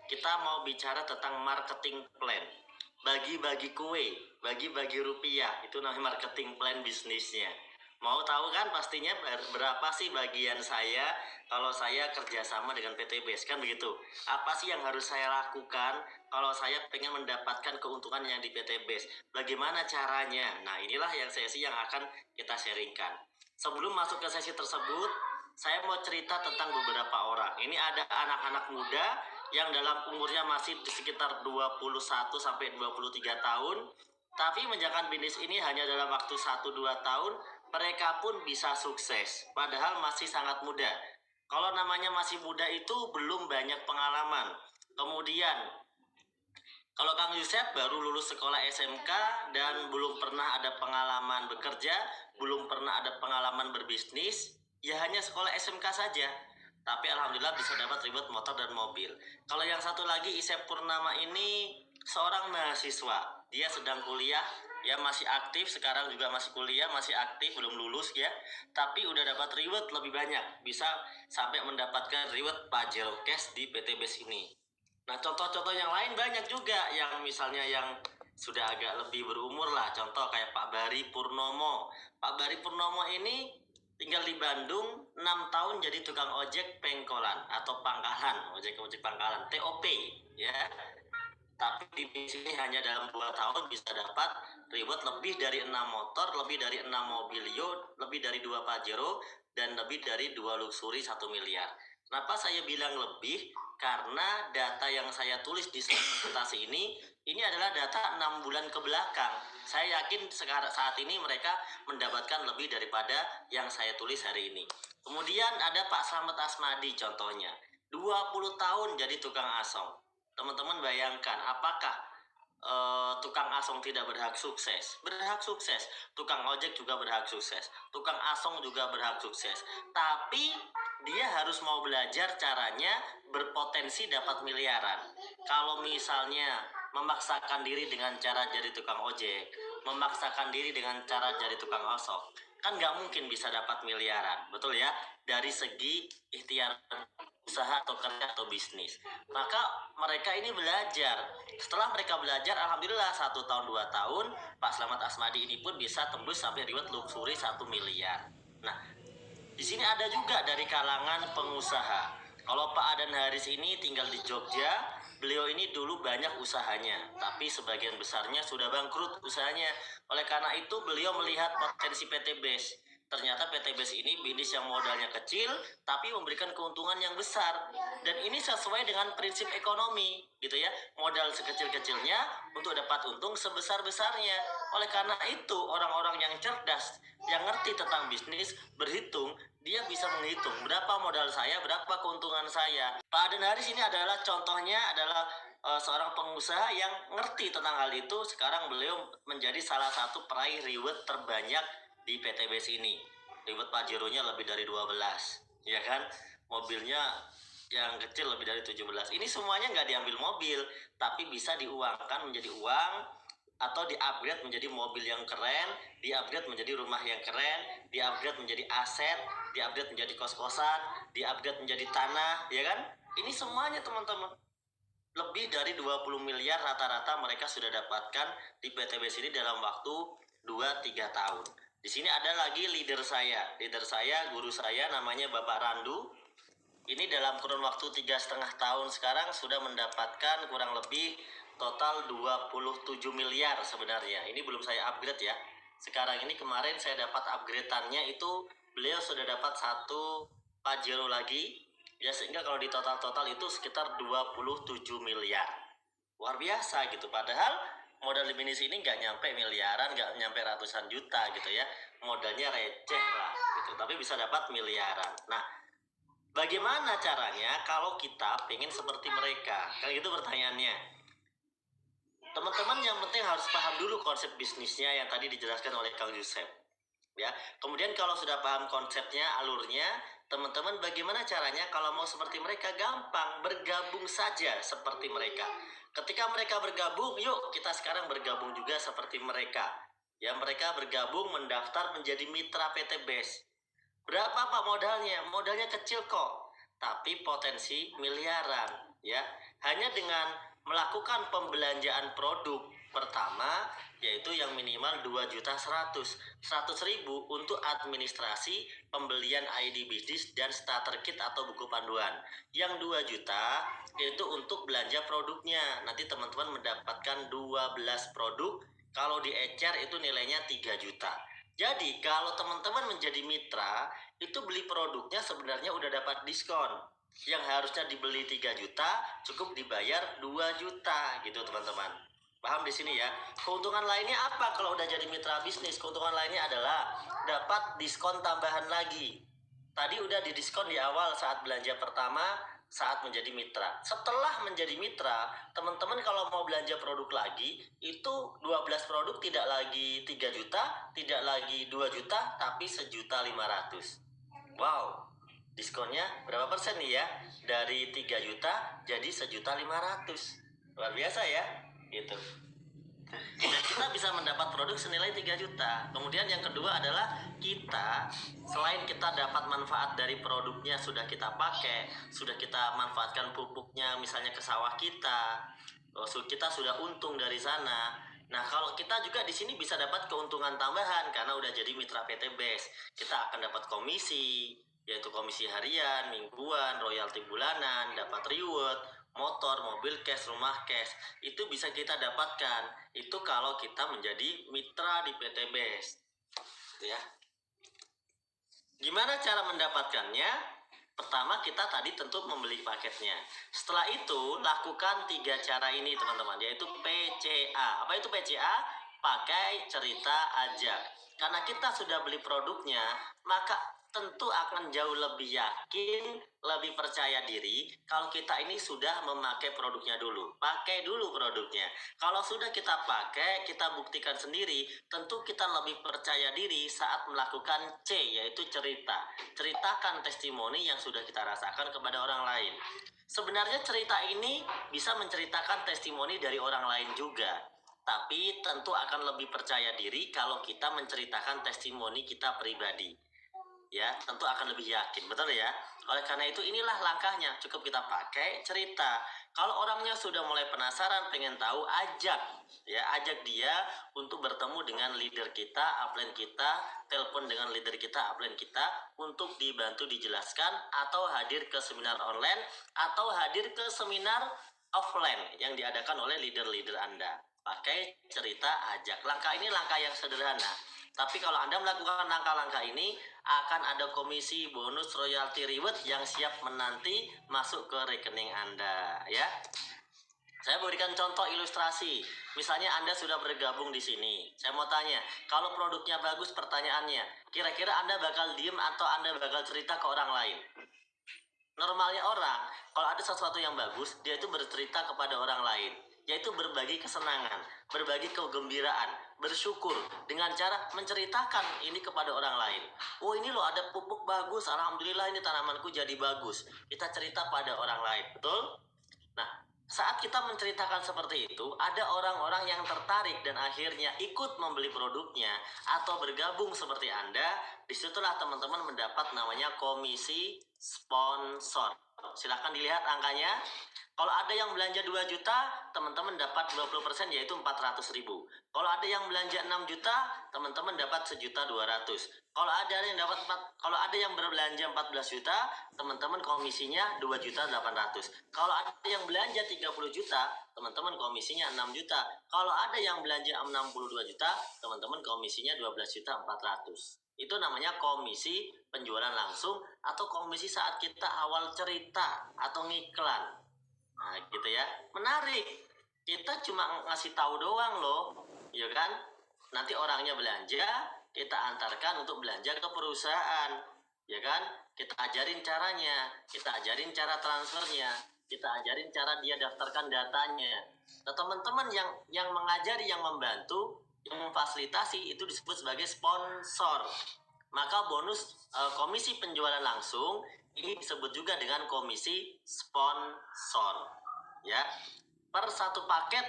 kita mau bicara tentang marketing plan. Bagi-bagi kue, bagi-bagi rupiah, itu namanya marketing plan bisnisnya. Mau tahu kan pastinya berapa sih bagian saya kalau saya kerjasama dengan PTBS, kan begitu. Apa sih yang harus saya lakukan kalau saya pengen mendapatkan keuntungan yang di PTBS? Bagaimana caranya? Nah, inilah yang sesi yang akan kita sharingkan. Sebelum masuk ke sesi tersebut, saya mau cerita tentang beberapa orang. Ini ada anak-anak muda yang dalam umurnya masih di sekitar 21 sampai 23 tahun, tapi menjalankan bisnis ini hanya dalam waktu 1-2 tahun, mereka pun bisa sukses, padahal masih sangat muda. Kalau namanya masih muda itu belum banyak pengalaman. Kemudian, kalau Kang Yusef baru lulus sekolah SMK dan belum pernah ada pengalaman bekerja, belum pernah ada pengalaman berbisnis, ya hanya sekolah SMK saja. Tapi alhamdulillah bisa dapat ribet motor dan mobil. Kalau yang satu lagi Isep Purnama ini seorang mahasiswa. Dia sedang kuliah, ya masih aktif, sekarang juga masih kuliah, masih aktif, belum lulus ya. Tapi udah dapat reward lebih banyak, bisa sampai mendapatkan reward Pajero Cash di PTBS ini. Nah, contoh-contoh yang lain banyak juga, yang misalnya yang sudah agak lebih berumur lah, contoh kayak Pak Bari Purnomo. Pak Bari Purnomo ini tinggal di Bandung 6 tahun jadi tukang ojek pengkolan atau pangkalan, ojek pangkalan, TOP ya. Tapi di sini hanya dalam 2 tahun bisa dapat reward lebih dari 6 motor, lebih dari 6 mobilio, lebih dari 2 Pajero, dan lebih dari 2 luxury 1 miliar. Kenapa saya bilang lebih? Karena data yang saya tulis di presentasi ini adalah data 6 bulan ke belakang. Saya yakin sekarang saat ini mereka mendapatkan lebih daripada yang saya tulis hari ini. Kemudian ada Pak Slamet Asmadi contohnya. 20 tahun jadi tukang asong. Teman-teman bayangkan, apakah tukang asong tidak berhak sukses? Berhak sukses. Tukang ojek juga berhak sukses. Tukang asong juga berhak sukses. Tapi dia harus mau belajar caranya berpotensi dapat miliaran. Kalau misalnya memaksakan diri dengan cara jadi tukang ojek, memaksakan diri dengan cara jadi tukang asong, kan nggak mungkin bisa dapat miliaran, betul ya? Dari segi ikhtiar usaha atau kerja atau bisnis. Maka mereka ini belajar. Setelah mereka belajar, alhamdulillah 1 tahun 2 tahun, Pak Slamet Asmadi ini pun bisa tembus sampai reward luxury 1 miliar. Nah, di sini ada juga dari kalangan pengusaha. Kalau Pak Adan Haris ini tinggal di Jogja, beliau ini dulu banyak usahanya, tapi sebagian besarnya sudah bangkrut usahanya. Oleh karena itu beliau melihat potensi PTBS. Ternyata PTBS ini bisnis yang modalnya kecil, tapi memberikan keuntungan yang besar. Dan ini sesuai dengan prinsip ekonomi, gitu ya. Modal sekecil-kecilnya untuk dapat untung sebesar-besarnya. Oleh karena itu, orang-orang yang cerdas, yang ngerti tentang bisnis, berhitung, dia bisa menghitung berapa modal saya, berapa keuntungan saya. Pak Aden Haris ini adalah contohnya adalah seorang pengusaha yang ngerti tentang hal itu. Sekarang beliau menjadi salah satu peraih reward terbanyak di PTBS ini. Reward Pajero-nya lebih dari 12, ya kan? Mobilnya yang kecil lebih dari 17. Ini semuanya nggak diambil mobil, tapi bisa diuangkan menjadi uang, atau di-upgrade menjadi mobil yang keren, di-upgrade menjadi rumah yang keren, di-upgrade menjadi aset, di-upgrade menjadi kos-kosan, di-upgrade menjadi tanah, ya kan? Ini semuanya teman-teman. Lebih dari 20 miliar rata-rata mereka sudah dapatkan di PTBS ini dalam waktu 2-3 tahun. Di sini ada lagi leader saya, guru saya namanya Bapak Randu. Ini dalam kurun waktu 3,5 tahun sekarang sudah mendapatkan kurang lebih total 27 miliar sebenarnya. Ini belum saya upgrade ya. Sekarang ini kemarin saya dapat upgrade-annya itu beliau sudah dapat 1 Pajero lagi. Ya sehingga kalau di total-total itu sekitar 27 miliar. Luar biasa gitu. Padahal modal di bisnis ini nggak nyampe miliaran, nggak nyampe ratusan juta gitu ya. Modalnya receh lah gitu. Tapi bisa dapat miliaran. Nah, bagaimana caranya kalau kita pengen seperti mereka? Kan gitu pertanyaannya. Teman-teman yang penting harus paham dulu konsep bisnisnya yang tadi dijelaskan oleh Kang Yusef. Ya, kemudian kalau sudah paham konsepnya, alurnya, teman-teman bagaimana caranya kalau mau seperti mereka? Gampang, bergabung saja seperti mereka. Ketika mereka bergabung, yuk kita sekarang bergabung juga seperti mereka. Ya, mereka bergabung mendaftar menjadi mitra PTBS. Berapa Pak modalnya? Modalnya kecil kok, tapi potensi miliaran. ya. Hanya dengan melakukan pembelanjaan produk pertama, yaitu yang minimal 2.100.000 untuk administrasi pembelian ID bisnis dan starter kit atau buku panduan. Yang 2 juta itu untuk belanja produknya. Nanti teman-teman mendapatkan 12 produk. Kalau di ecer itu nilainya 3 juta. Jadi kalau teman-teman menjadi mitra, itu beli produknya sebenarnya udah dapat diskon. Yang harusnya dibeli 3 juta, cukup dibayar 2 juta gitu teman-teman. Paham di sini ya? Keuntungan lainnya apa kalau udah jadi mitra bisnis? Keuntungan lainnya adalah dapat diskon tambahan lagi. Tadi udah didiskon di awal saat belanja pertama, saat menjadi mitra. Setelah menjadi mitra, teman-teman kalau mau belanja produk lagi, itu 12 produk tidak lagi 3 juta, tidak lagi 2 juta, tapi 1.500.000. Wow, diskonnya berapa persen nih ya? Dari 3 juta jadi 1.500.000. Luar biasa ya, gitu. Dan kita bisa mendapat produk senilai 3 juta. Kemudian yang kedua adalah kita, selain kita dapat manfaat dari produknya sudah kita pakai, sudah kita manfaatkan pupuknya misalnya ke sawah kita, kita sudah untung dari sana. Nah, kalau kita juga di sini bisa dapat keuntungan tambahan karena udah jadi mitra PT BES. Kita akan dapat komisi, yaitu komisi harian, mingguan, royalti bulanan, dapat reward, motor, mobil cash, rumah cash. Itu bisa kita dapatkan. Itu kalau kita menjadi mitra di PT BES. Ya. Gimana cara mendapatkannya? Pertama kita tadi tentu membeli paketnya. Setelah itu lakukan 3 cara ini teman-teman, yaitu PCA. Apa itu PCA? Pakai, cerita, ajak. Karena kita sudah beli produknya, maka tentu akan jauh lebih yakin, lebih percaya diri kalau kita ini sudah memakai produknya dulu. Pakai dulu produknya. Kalau sudah kita pakai, kita buktikan sendiri, tentu kita lebih percaya diri saat melakukan C, yaitu cerita. Ceritakan testimoni yang sudah kita rasakan kepada orang lain. Sebenarnya cerita ini bisa menceritakan testimoni dari orang lain juga. Tapi tentu akan lebih percaya diri kalau kita menceritakan testimoni kita pribadi. Ya, tentu akan lebih yakin, betul ya? Oleh karena itu inilah langkahnya, cukup kita pakai cerita. Kalau orangnya sudah mulai penasaran, pengen tahu, ajak. Ya, ajak dia untuk bertemu dengan leader kita, upline kita, telepon dengan leader kita, upline kita, untuk dibantu dijelaskan, atau hadir ke seminar online, atau hadir ke seminar offline yang diadakan oleh leader-leader Anda. Pakai cerita, ajak. Langkah ini langkah yang sederhana. Tapi kalau Anda melakukan langkah-langkah ini, akan ada komisi, bonus, royalti, reward yang siap menanti masuk ke rekening Anda, ya. Saya berikan contoh ilustrasi. Misalnya Anda sudah bergabung di sini. Saya mau tanya, kalau produknya bagus, pertanyaannya, kira-kira Anda bakal diem atau Anda bakal cerita ke orang lain? Normalnya orang, kalau ada sesuatu yang bagus, dia itu bercerita kepada orang lain, yaitu berbagi kesenangan, berbagi kegembiraan, bersyukur dengan cara menceritakan ini kepada orang lain. Oh, ini loh ada pupuk bagus, alhamdulillah ini tanamanku jadi bagus. Kita cerita pada orang lain, betul? Nah, saat kita menceritakan seperti itu, ada orang-orang yang tertarik dan akhirnya ikut membeli produknya atau bergabung seperti Anda. Disitulah teman-teman mendapat namanya komisi sponsor. Silahkan dilihat angkanya. Kalau ada yang belanja 2 juta, teman-teman dapat 20%, yaitu 400.000. Kalau ada yang belanja 6 juta, teman-teman dapat 1.200.000. Kalau ada yang berbelanja 14 juta, teman-teman komisinya 2.800.000. Kalau ada yang belanja 30 juta, teman-teman komisinya 6 juta. Kalau ada yang belanja 62 juta, teman-teman komisinya 12.400.000. Itu namanya komisi penjualan langsung atau komisi saat kita awal cerita atau ngiklan. Nah, gitu ya. Menarik. Kita cuma ngasih tahu doang loh, ya kan? Nanti orangnya belanja, kita antarkan untuk belanja ke perusahaan, ya kan? Kita ajarin caranya, kita ajarin cara transfernya, kita ajarin cara dia daftarkan datanya. Nah, teman-teman yang mengajari, yang membantu, yang memfasilitasi itu disebut sebagai sponsor. Maka bonus komisi penjualan langsung ini disebut juga dengan komisi sponsor. Ya, per satu paket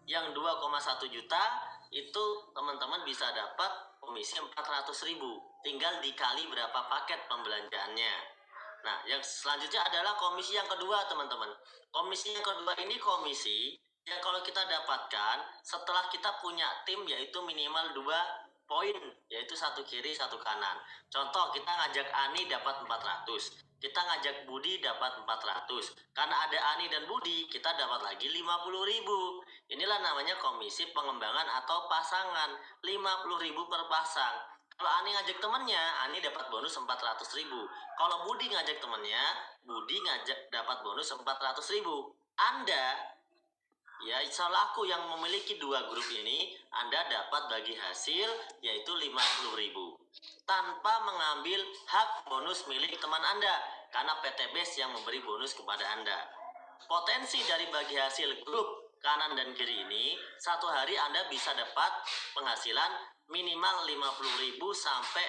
yang 2,1 juta itu teman-teman bisa dapat komisi 400.000. Tinggal dikali berapa paket pembelanjaannya. Nah, yang selanjutnya adalah komisi yang kedua, teman-teman. Komisi yang kedua ini komisi yang kalau kita dapatkan setelah kita punya tim, yaitu minimal 2 poin, yaitu satu kiri satu kanan. Contoh, kita ngajak Ani dapat 400, kita ngajak Budi dapat 400. Karena ada Ani dan Budi, kita dapat lagi 50.000. Inilah namanya komisi pengembangan atau pasangan, 50.000 per pasang. Kalau Ani ngajak temennya, Ani dapat bonus 400.000. Kalau Budi ngajak temennya, Budi ngajak dapat bonus 400.000. Anda, ya selaku yang memiliki 2 grup ini, Anda dapat bagi hasil yaitu 50.000 tanpa mengambil hak bonus milik teman Anda, karena PT BES yang memberi bonus kepada Anda. Potensi dari bagi hasil grup kanan dan kiri ini, satu hari Anda bisa dapat penghasilan minimal 50.000 sampai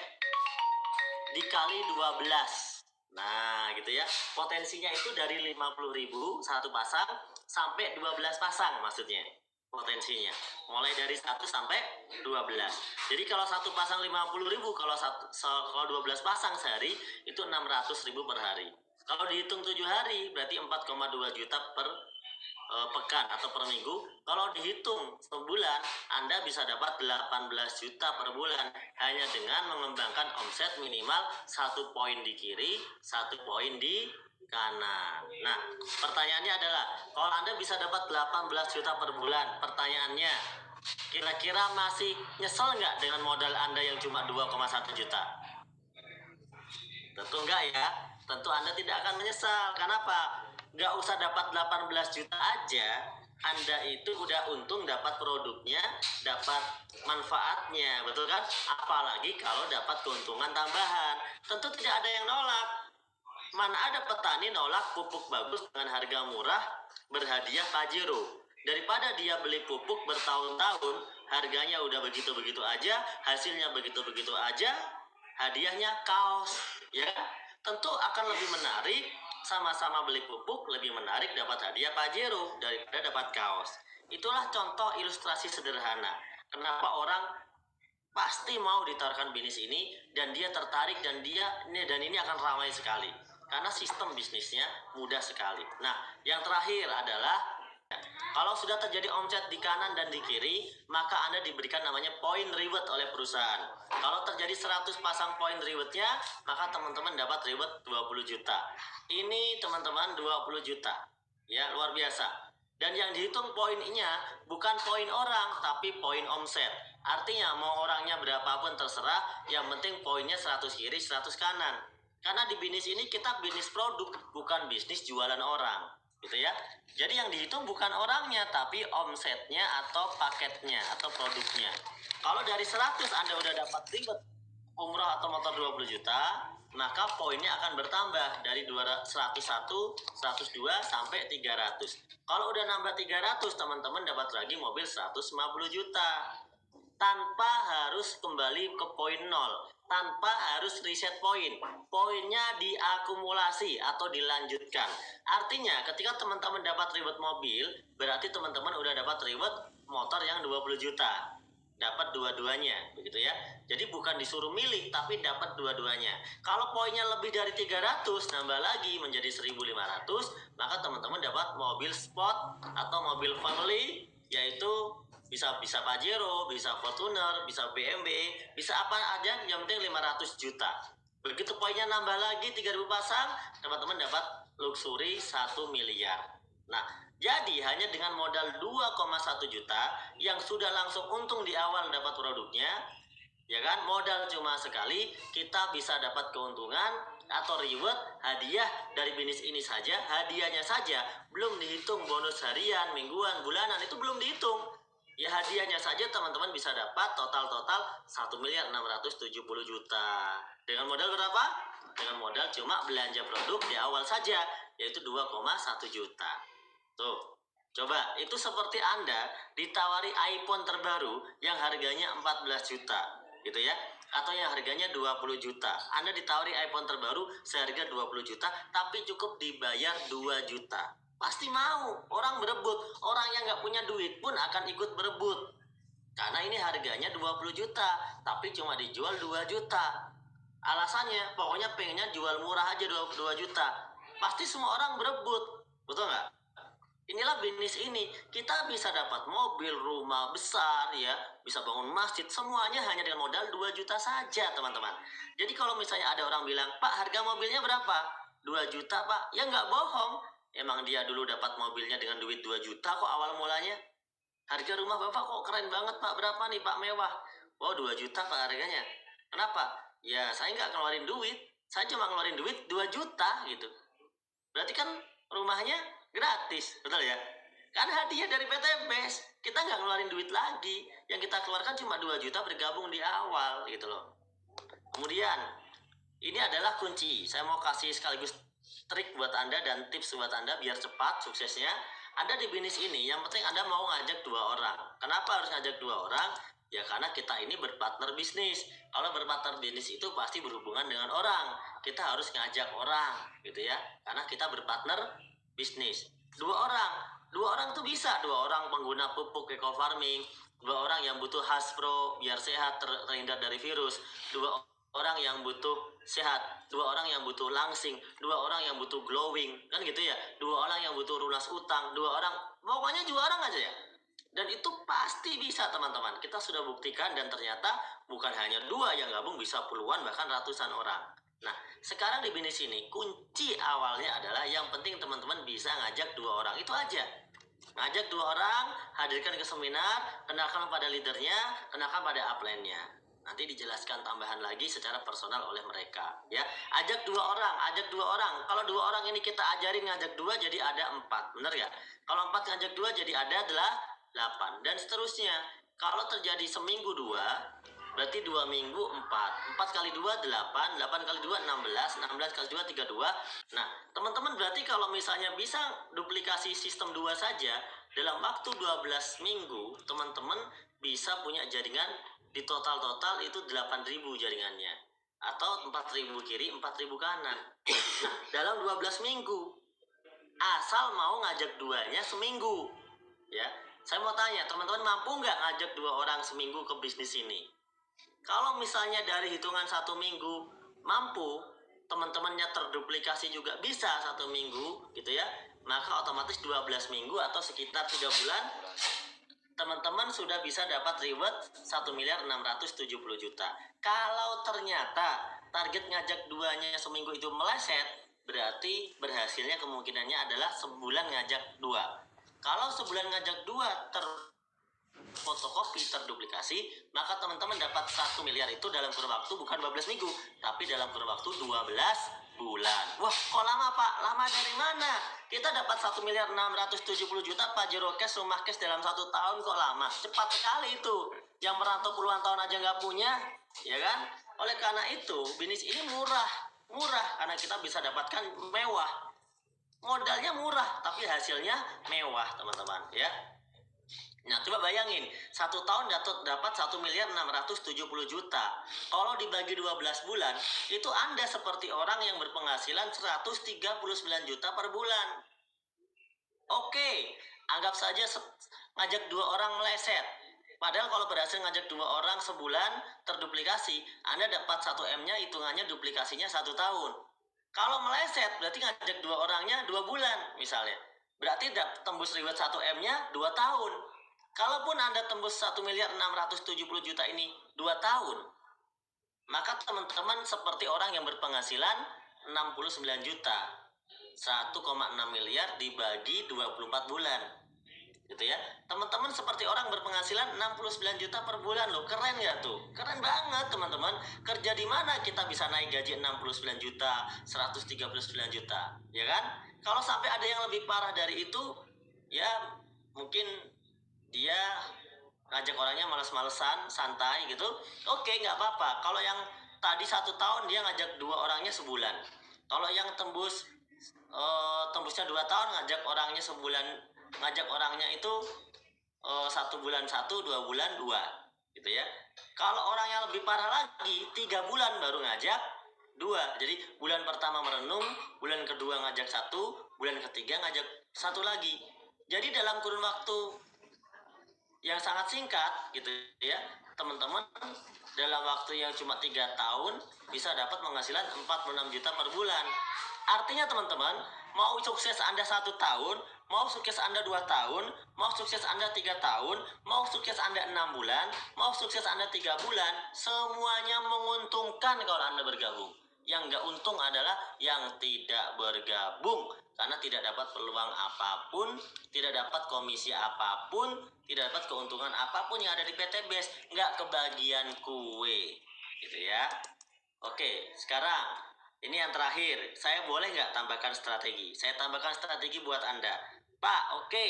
dikali 12. Nah, gitu ya. Potensinya itu dari 50.000 satu pasang sampai 12 pasang maksudnya. Potensinya. Mulai dari 1 sampai 12. Jadi kalau satu pasang 50.000, kalau 12 pasang sehari itu 600.000 per hari. Kalau dihitung 7 hari berarti 4,2 juta per pekan atau per minggu. Kalau dihitung sebulan, Anda bisa dapat 18 juta per bulan hanya dengan mengembangkan omset minimal 1 poin di kiri, 1 poin di kanan. Nah, pertanyaannya adalah, kalau Anda bisa dapat 18 juta per bulan, pertanyaannya, kira-kira masih nyesel nggak dengan modal Anda yang cuma 2,1 juta? Tentu enggak ya. Tentu Anda tidak akan menyesal. Kenapa? Nggak usah dapat 18 juta aja, Anda itu udah untung dapat produknya, dapat manfaatnya, betul kan? Apalagi kalau dapat keuntungan tambahan. Tentu tidak ada yang nolak. Mana ada petani nolak pupuk bagus dengan harga murah berhadiah Pajero. Daripada dia beli pupuk bertahun-tahun, harganya udah begitu-begitu aja, hasilnya begitu-begitu aja, hadiahnya kaos, ya. Tentu akan lebih menarik sama-sama beli pupuk, lebih menarik dapat hadiah Pajero daripada dapat kaos. Itulah contoh ilustrasi sederhana kenapa orang pasti mau ditawarkan bisnis ini dan dia tertarik dan ini akan ramai sekali karena sistem bisnisnya mudah sekali. Nah, yang terakhir adalah kalau sudah terjadi omset di kanan dan di kiri, maka Anda diberikan namanya poin reward oleh perusahaan. Kalau terjadi 100 pasang poin rewardnya, maka teman-teman dapat reward 20 juta. Ini teman-teman 20 juta. Ya, luar biasa. Dan yang dihitung poinnya bukan poin orang, tapi poin omset. Artinya mau orangnya berapapun terserah, yang penting poinnya 100 kiri, 100 kanan. Karena di bisnis ini kita bisnis produk, bukan bisnis jualan orang. Gitu ya. Jadi yang dihitung bukan orangnya, tapi omsetnya atau paketnya atau produknya. Kalau dari 100 Anda udah dapat ribet umroh atau motor 20 juta, maka poinnya akan bertambah dari 101, 102 sampai 300. Kalau udah nambah 300, teman-teman dapat lagi mobil 150 juta. Tanpa harus kembali ke poin 0, tanpa harus reset poin. Poinnya diakumulasi atau dilanjutkan. Artinya ketika teman-teman dapat reward mobil, berarti teman-teman udah dapat reward motor yang 20 juta. Dapat dua-duanya, begitu ya. Jadi bukan disuruh milih, tapi dapat dua-duanya. Kalau poinnya lebih dari 300, nambah lagi menjadi 1.500, maka teman-teman dapat mobil sport atau mobil family, yaitu bisa Pajero, bisa Fortuner, bisa BMW, bisa apa aja, yang penting 500 juta. Begitu poinnya nambah lagi 3.000 pasang, teman-teman dapat luxury 1 miliar. Nah, jadi hanya dengan modal 2,1 juta yang sudah langsung untung di awal dapat produknya, ya kan, modal cuma sekali, kita bisa dapat keuntungan atau reward hadiah dari bisnis ini saja, hadiahnya saja belum dihitung bonus harian, mingguan, bulanan, itu belum dihitung. Ya hadiahnya saja teman-teman bisa dapat total 1.670 juta. Dengan modal berapa? Dengan modal cuma belanja produk di awal saja, yaitu 2,1 juta. Tuh, coba itu seperti Anda ditawari iPhone terbaru yang harganya 14 juta, gitu ya. Atau yang harganya 20 juta. Anda ditawari iPhone terbaru seharga 20 juta, tapi cukup dibayar 2 juta. Pasti mau, orang berebut. Orang yang nggak punya duit pun akan ikut berebut. Karena ini harganya 20 juta, tapi cuma dijual 2 juta. Alasannya pokoknya pengennya jual murah aja 2 juta. Pasti semua orang berebut, betul nggak? Inilah bisnis ini, kita bisa dapat mobil, rumah besar ya, bisa bangun masjid, semuanya hanya dengan modal 2 juta saja teman-teman. Jadi kalau misalnya ada orang bilang, Pak harga mobilnya berapa? 2 juta Pak, ya nggak bohong. Emang dia dulu dapat mobilnya dengan duit 2 juta kok awal mulanya. Harga rumah Bapak kok keren banget Pak, berapa nih Pak mewah? Oh 2 juta Pak harganya. Kenapa? Ya saya nggak ngeluarin duit, saya cuma ngeluarin duit 2 juta gitu. Berarti kan rumahnya gratis, betul ya? Kan hadiah dari PT BES. Kita nggak ngeluarin duit lagi. Yang kita keluarkan cuma 2 juta bergabung di awal gitu loh. Kemudian, ini adalah kunci. Saya mau kasih sekaligus trik buat Anda dan tips buat Anda biar cepat suksesnya. Anda di bisnis ini, yang penting Anda mau ngajak 2 orang. Kenapa harus ngajak 2 orang? Ya karena kita ini berpartner bisnis. Kalau berpartner bisnis itu pasti berhubungan dengan orang. Kita harus ngajak orang, gitu ya. Karena kita berpartner bisnis. 2 orang, 2 orang tuh bisa. 2 orang pengguna pupuk eco farming, 2 orang yang butuh Haspro biar sehat terhindar dari virus, 2 orang yang butuh sehat, 2 orang yang butuh langsing, 2 orang yang butuh glowing, kan gitu ya. 2 orang yang butuh lunas utang, 2 orang, pokoknya 2 orang aja ya. Dan itu pasti bisa teman-teman. Kita sudah buktikan dan ternyata bukan hanya 2 yang gabung, bisa puluhan bahkan ratusan orang. Nah, sekarang di bisnis ini kunci awalnya adalah yang penting teman-teman bisa ngajak 2 orang itu aja. Ngajak 2 orang, hadirkan ke seminar, kenalkan pada leadernya, kenalkan pada upline-nya. Nanti dijelaskan tambahan lagi secara personal oleh mereka ya. Ajak 2 orang, ajak 2 orang. Kalau 2 orang ini kita ajarin ngajak 2 jadi ada 4, bener ya? Kalau 4 ngajak 2 jadi ada 8 dan seterusnya. Kalau terjadi seminggu 2, berarti 2 minggu 4, 4 kali 2 8, 8 kali 2 16, 16 kali 2 32. Nah teman-teman berarti kalau misalnya bisa duplikasi sistem 2 saja dalam waktu 12 minggu, teman-teman bisa punya jaringan di total itu 8.000 jaringannya, atau 4.000 kiri 4.000 kanan. Nah dalam 12 minggu, asal mau ngajak 2-nya seminggu ya. Saya mau tanya teman-teman, mampu nggak ngajak 2 orang seminggu ke bisnis ini? Kalau misalnya dari hitungan 1 minggu mampu, teman-temannya terduplikasi juga bisa 1 minggu gitu ya, maka otomatis 12 minggu atau sekitar 3 bulan teman-teman sudah bisa dapat reward 1.670.000.000. Kalau ternyata target ngajak 2-nya seminggu itu meleset, berarti berhasilnya kemungkinannya adalah sebulan ngajak 2. Kalau sebulan ngajak 2 fotokopi terduplikasi, maka teman-teman dapat 1 miliar itu dalam kurun waktu bukan 12 minggu, tapi dalam kurun waktu 12 bulan. Wah, kok lama Pak? Lama dari mana? Kita dapat 1.670.000.000 Pajero cash, rumah cash dalam 1 tahun, kok lama? Cepat sekali itu. Yang merantau puluhan tahun aja nggak punya, ya kan? Oleh karena itu, bisnis ini murah karena kita bisa dapatkan mewah. Modalnya murah, tapi hasilnya mewah, teman-teman, ya. Nah, coba bayangin, 1 tahun dapat 1.670.000.000. Kalau dibagi 12 bulan, itu Anda seperti orang yang berpenghasilan 139 juta per bulan. Oke, anggap saja ngajak 2 orang meleset. Padahal kalau berhasil ngajak 2 orang sebulan terduplikasi, Anda dapat 1M-nya, hitungannya duplikasinya 1 tahun. Kalau meleset, berarti ngajak 2 orangnya 2 bulan misalnya. Berarti tembus reward 1M-nya 2 tahun. Kalaupun Anda tembus 1.670.000.000 ini 2 tahun, maka teman-teman seperti orang yang berpenghasilan 69 juta. 1,6 miliar dibagi 24 bulan. Gitu ya. Teman-teman seperti orang berpenghasilan 69 juta per bulan loh. Keren ya tuh? Keren banget teman-teman. Kerja di mana kita bisa naik gaji 69 juta, 139 juta, ya kan? Kalau sampai ada yang lebih parah dari itu, ya mungkin dia ngajak orangnya males-malesan, santai gitu. Oke, nggak apa-apa. Kalau yang tadi 1 tahun dia ngajak 2 orangnya sebulan. Kalau yang tembusnya 2 tahun ngajak orangnya sebulan, ngajak orangnya itu 1 bulan 1, 2 bulan 2, gitu ya. Kalau orang yang lebih parah lagi 3 bulan baru ngajak 2. Jadi bulan pertama merenung, bulan kedua ngajak 1, bulan ketiga ngajak 1 lagi. Jadi dalam kurun waktu yang sangat singkat gitu ya. Teman-teman dalam waktu yang cuma 3 tahun bisa dapat penghasilan 46 juta per bulan. Artinya teman-teman, mau sukses Anda 1 tahun, mau sukses Anda 2 tahun, mau sukses Anda 3 tahun, mau sukses Anda 6 bulan, mau sukses Anda 3 bulan, semuanya menguntungkan kalau Anda bergabung. Yang nggak untung adalah yang tidak bergabung, karena tidak dapat peluang apapun, tidak dapat komisi apapun, tidak dapat keuntungan apapun yang ada di PT Base, nggak kebagian kue, gitu ya. Oke, sekarang ini yang terakhir, saya boleh nggak tambahkan strategi? Saya tambahkan strategi buat Anda. Pak, oke,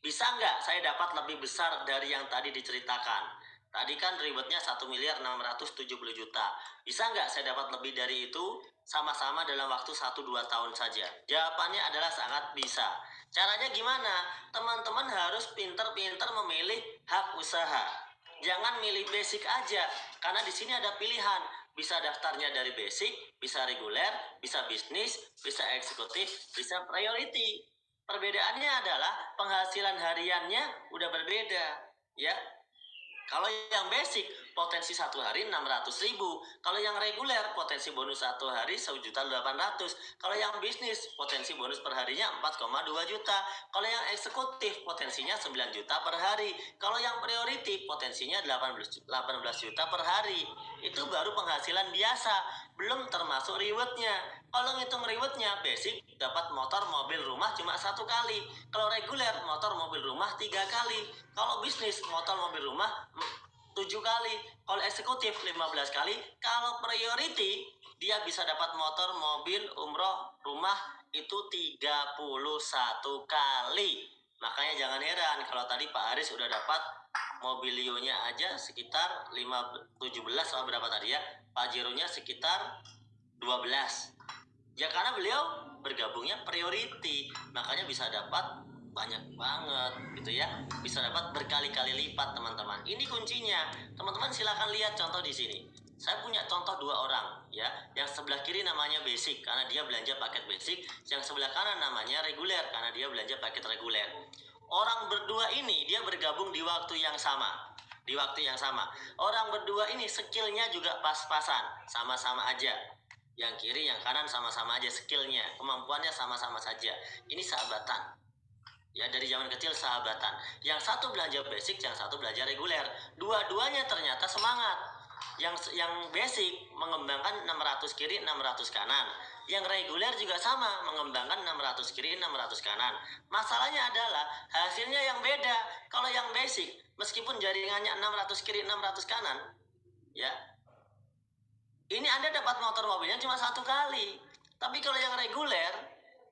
bisa nggak saya dapat lebih besar dari yang tadi diceritakan? Tadi kan ribetnya 1.670 juta. Bisa nggak saya dapat lebih dari itu sama-sama dalam waktu 1-2 tahun saja? Jawabannya adalah sangat bisa. Caranya gimana? Teman-teman harus pinter-pinter memilih hak usaha. Jangan milih basic aja, karena di sini ada pilihan. Bisa daftarnya dari basic, bisa reguler, bisa bisnis, bisa eksekutif, bisa priority. Perbedaannya adalah penghasilan hariannya udah berbeda, ya. Kalau yang basic potensi 1 hari 600.000. Kalau yang reguler potensi bonus 1 hari 1.800.000. Kalau yang bisnis potensi bonus per harinya 4,2 juta. Kalau yang eksekutif potensinya 9 juta per hari. Kalau yang priority potensinya 18 juta per hari. Itu baru penghasilan biasa, belum termasuk rewardnya. Kalau ngitung rewardnya, basic dapat motor, mobil, rumah cuma 1 kali. Kalau reguler motor, mobil, rumah 3 kali. Kalau bisnis motor, mobil, rumah 7 kali. Kalau eksekutif 15 kali. Kalau priority dia bisa dapat motor, mobil, umroh, rumah itu 31 kali. Makanya jangan heran kalau tadi Pak Aris udah dapat mobilionya aja sekitar 17 atau berapa tadi ya. Pajero-nya sekitar 12. Ya karena beliau bergabungnya priority, makanya bisa dapat banyak banget gitu ya, bisa dapat berkali-kali lipat teman-teman. Ini kuncinya. Teman-teman silakan lihat contoh di sini. Saya punya contoh 2 orang ya. Yang sebelah kiri namanya basic karena dia belanja paket basic, yang sebelah kanan namanya reguler karena dia belanja paket reguler. Orang berdua ini dia bergabung di waktu yang sama. Di waktu yang sama. Orang berdua ini skillnya juga pas-pasan, sama-sama aja. Yang kiri yang kanan sama-sama aja skillnya, kemampuannya sama-sama saja. Ini sahabatan ya, dari zaman kecil sahabatan. Yang satu belajar basic, yang satu belajar reguler. Dua-duanya ternyata semangat. Yang basic mengembangkan 600 kiri 600 kanan. Yang reguler juga sama, mengembangkan 600 kiri 600 kanan. Masalahnya adalah hasilnya yang beda. Kalau yang basic meskipun jaringannya 600 kiri 600 kanan ya, ini Anda dapat motor mobilnya cuma 1 kali. Tapi kalau yang reguler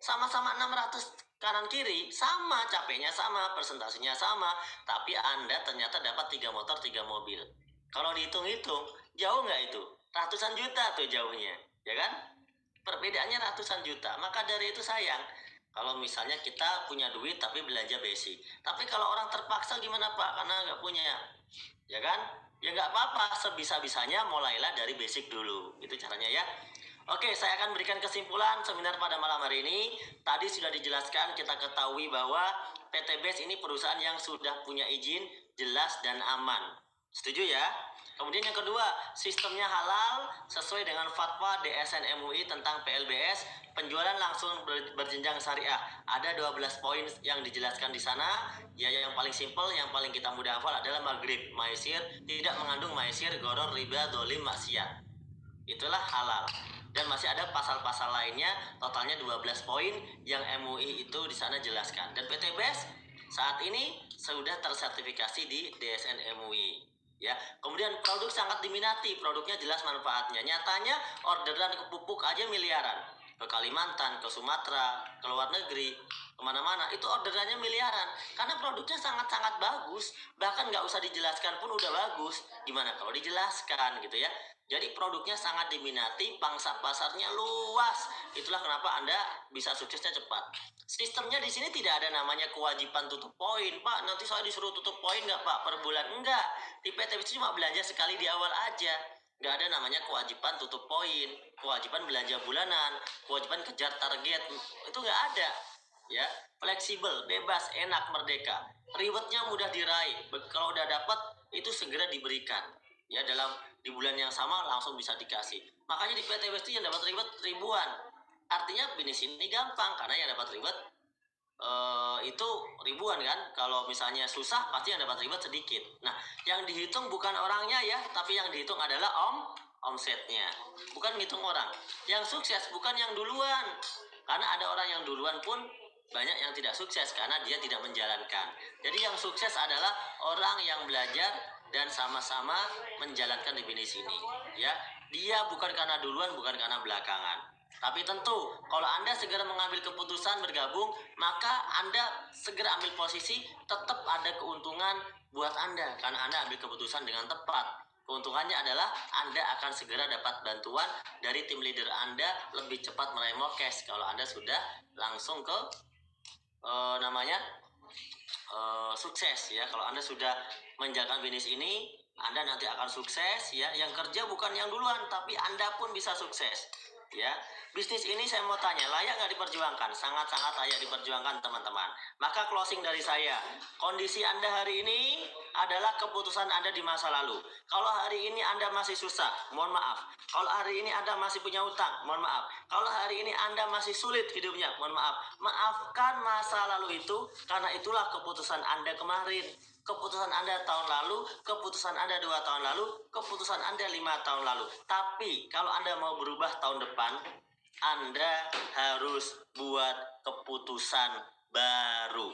sama-sama 600 kanan kiri, sama capeknya sama, persentasenya sama, tapi Anda ternyata dapat 3 motor 3 mobil. Kalau dihitung-hitung jauh nggak itu? Ratusan juta tuh jauhnya, ya kan? Perbedaannya ratusan juta. Maka dari itu sayang kalau misalnya kita punya duit tapi belanja basic. Tapi kalau orang terpaksa gimana Pak? Karena nggak punya, ya kan? Ya nggak apa-apa, sebisa-bisanya mulailah dari basic dulu. Itu caranya ya. Oke, saya akan berikan kesimpulan seminar pada malam hari ini. Tadi sudah dijelaskan, kita ketahui bahwa PT Base ini perusahaan yang sudah punya izin, jelas dan aman. Setuju ya? Kemudian yang kedua, sistemnya halal sesuai dengan fatwa DSN MUI tentang PLBS, penjualan langsung berjenjang syariah. Ada 12 poin yang dijelaskan di sana. Ya, yang paling simpel, yang paling kita mudah hafal adalah maghrib, maisir, tidak mengandung maisir, goror, riba, dolim, maksiat. Itulah halal. Dan masih ada pasal-pasal lainnya, totalnya 12 poin yang MUI itu di sana jelaskan. Dan PT BES saat ini sudah tersertifikasi di DSN MUI. Ya, kemudian produk sangat diminati, produknya jelas manfaatnya. Nyatanya orderan ke pupuk aja miliaran. Ke Kalimantan, ke Sumatera, ke luar negeri, kemana-mana itu orderannya miliaran karena produknya sangat-sangat bagus, bahkan nggak usah dijelaskan pun udah bagus. Gimana kalau dijelaskan gitu ya. Jadi produknya sangat diminati, pangsa pasarnya luas. Itulah kenapa Anda bisa suksesnya cepat. Sistemnya di sini tidak ada namanya kewajiban tutup poin. Pak, nanti saya disuruh tutup poin nggak Pak per bulan? Enggak. Di PT itu cuma belanja sekali di awal aja. Nggak ada namanya kewajiban tutup poin, kewajiban belanja bulanan, kewajiban kejar target. Itu nggak ada. ya, fleksibel, bebas, enak, merdeka. Rewardnya mudah diraih. Kalau udah dapat itu segera diberikan. Ya, di bulan yang sama langsung bisa dikasih. Makanya di PTBS itu yang dapat reward ribuan. Artinya bisnis ini gampang karena yang dapat reward itu ribuan kan. Kalau misalnya susah pasti yang dapat reward sedikit. Nah, yang dihitung bukan orangnya ya, tapi yang dihitung adalah omsetnya. Bukan ngitung orang. Yang sukses bukan yang duluan. Karena ada orang yang duluan pun banyak yang tidak sukses karena dia tidak menjalankan. Jadi yang sukses adalah orang yang belajar dan sama-sama menjalankan di bisnis ini. Ya, dia bukan karena duluan, bukan karena belakangan. Tapi tentu, kalau Anda segera mengambil keputusan bergabung, maka Anda segera ambil posisi, tetap ada keuntungan buat Anda. Karena Anda ambil keputusan dengan tepat. Keuntungannya adalah Anda akan segera dapat bantuan dari tim leader Anda lebih cepat meraih cash kalau Anda sudah langsung ke sukses ya. Kalau Anda sudah menjalankan bisnis ini, Anda nanti akan sukses ya. Yang kerja bukan yang duluan, tapi Anda pun bisa sukses ya. Bisnis ini saya mau tanya, layak nggak diperjuangkan? Sangat-sangat layak diperjuangkan teman-teman. Maka closing dari saya, kondisi Anda hari ini adalah keputusan Anda di masa lalu. Kalau hari ini Anda masih susah, mohon maaf. Kalau hari ini Anda masih punya utang, mohon maaf. Kalau hari ini Anda masih sulit hidupnya, mohon maaf. Maafkan masa lalu itu, karena itulah keputusan Anda kemarin. Keputusan Anda tahun lalu, keputusan Anda 2 tahun lalu, keputusan Anda 5 tahun lalu. Tapi kalau Anda mau berubah tahun depan, Anda harus buat keputusan baru.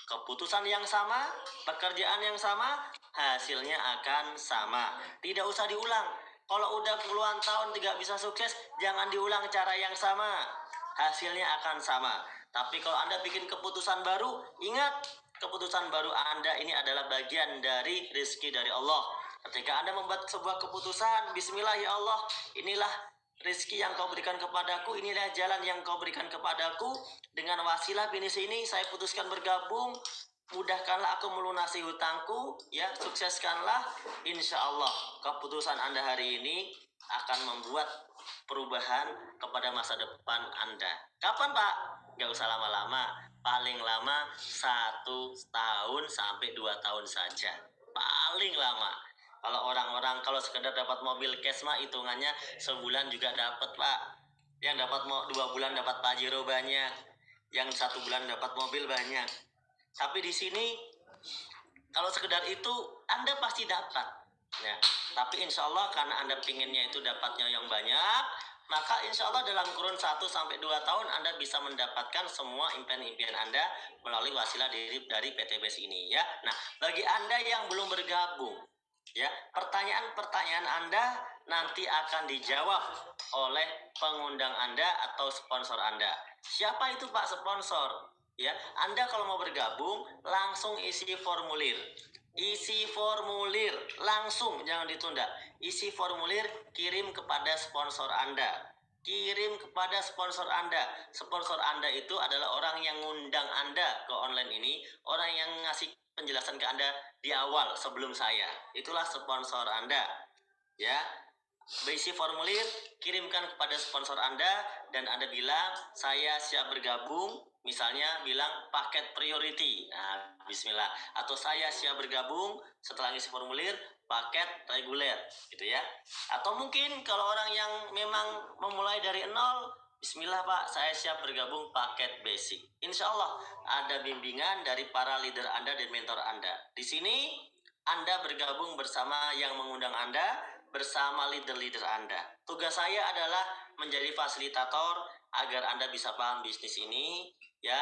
Keputusan yang sama, pekerjaan yang sama, hasilnya akan sama. Tidak usah diulang. Kalau udah puluhan tahun tidak bisa sukses, jangan diulang cara yang sama. Hasilnya akan sama. Tapi kalau Anda bikin keputusan baru, ingat, keputusan baru Anda ini adalah bagian dari rezeki dari Allah. Ketika Anda membuat sebuah keputusan, bismillah ya Allah, inilah rezeki yang kau berikan kepadaku, inilah jalan yang kau berikan kepadaku. Dengan wasilah bisnis ini saya putuskan bergabung. Mudahkanlah aku melunasi hutangku, ya, sukseskanlah. Insya Allah keputusan Anda hari ini akan membuat perubahan kepada masa depan Anda. Kapan Pak? Gak usah lama-lama, paling lama 1 tahun sampai 2 tahun saja, paling lama. Kalau orang-orang kalau sekedar dapat mobil cash mah hitungannya sebulan juga dapat Pak. Yang dapat 2 bulan dapat Pajero banyak, yang 1 bulan dapat mobil banyak. Tapi di sini kalau sekedar itu Anda pasti dapat ya. Tapi insya Allah karena Anda pinginnya itu dapatnya yang banyak, maka insya Allah dalam kurun 1-2 tahun Anda bisa mendapatkan semua impian-impian Anda melalui wasilah dari PTBS ini ya. Nah, bagi Anda yang belum bergabung ya, pertanyaan-pertanyaan Anda nanti akan dijawab oleh pengundang Anda atau sponsor Anda. Siapa itu Pak sponsor? Ya, Anda kalau mau bergabung langsung isi formulir. Isi formulir langsung, jangan ditunda. Isi formulir, kirim kepada sponsor Anda. Kirim kepada sponsor Anda. Sponsor Anda itu adalah orang yang ngundang Anda ke online ini, orang yang ngasih penjelasan ke Anda di awal sebelum saya. Itulah sponsor Anda. Ya. Isi formulir, kirimkan kepada sponsor Anda dan Anda bilang saya siap bergabung. Misalnya bilang paket priority. Nah, bismillah. Atau saya siap bergabung setelah isi formulir paket reguler gitu ya. Atau mungkin kalau orang yang memang memulai dari nol, bismillah Pak, saya siap bergabung paket basic. Insya Allah ada bimbingan dari para leader Anda dan mentor Anda. Di sini Anda bergabung bersama yang mengundang Anda, bersama leader-leader Anda. Tugas saya adalah menjadi fasilitator agar Anda bisa paham bisnis ini ya.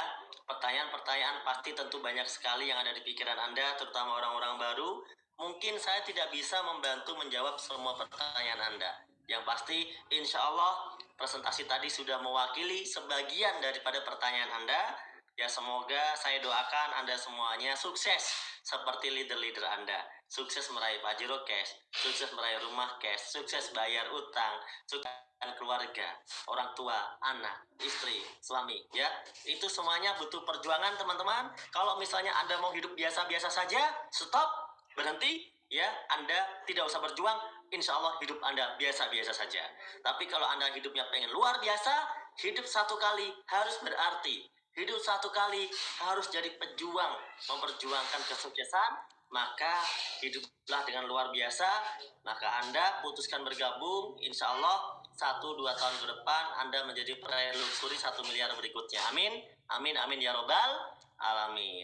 Pertanyaan-pertanyaan pasti tentu banyak sekali yang ada di pikiran Anda, terutama orang-orang baru. Mungkin saya tidak bisa membantu menjawab semua pertanyaan Anda. Yang pasti insya Allah presentasi tadi sudah mewakili sebagian daripada pertanyaan Anda. Ya, semoga saya doakan Anda semuanya sukses seperti leader-leader Anda. Sukses meraih Pajero cash, sukses meraih rumah cash, sukses bayar utang, sukses keluarga, orang tua, anak, istri, suami, ya. Itu semuanya butuh perjuangan, teman-teman. Kalau misalnya Anda mau hidup biasa-biasa saja, stop, berhenti, ya. Anda tidak usah berjuang, insya Allah hidup Anda biasa-biasa saja. Tapi kalau Anda hidupnya pengen luar biasa, hidup satu kali harus berarti. Hidup satu kali, harus jadi pejuang, memperjuangkan kesuksesan. Maka hiduplah dengan luar biasa. Maka Anda putuskan bergabung, insya Allah 1-2 tahun ke depan Anda menjadi peraih luxury 1 miliar berikutnya. Amin, amin, amin ya robbal alamin.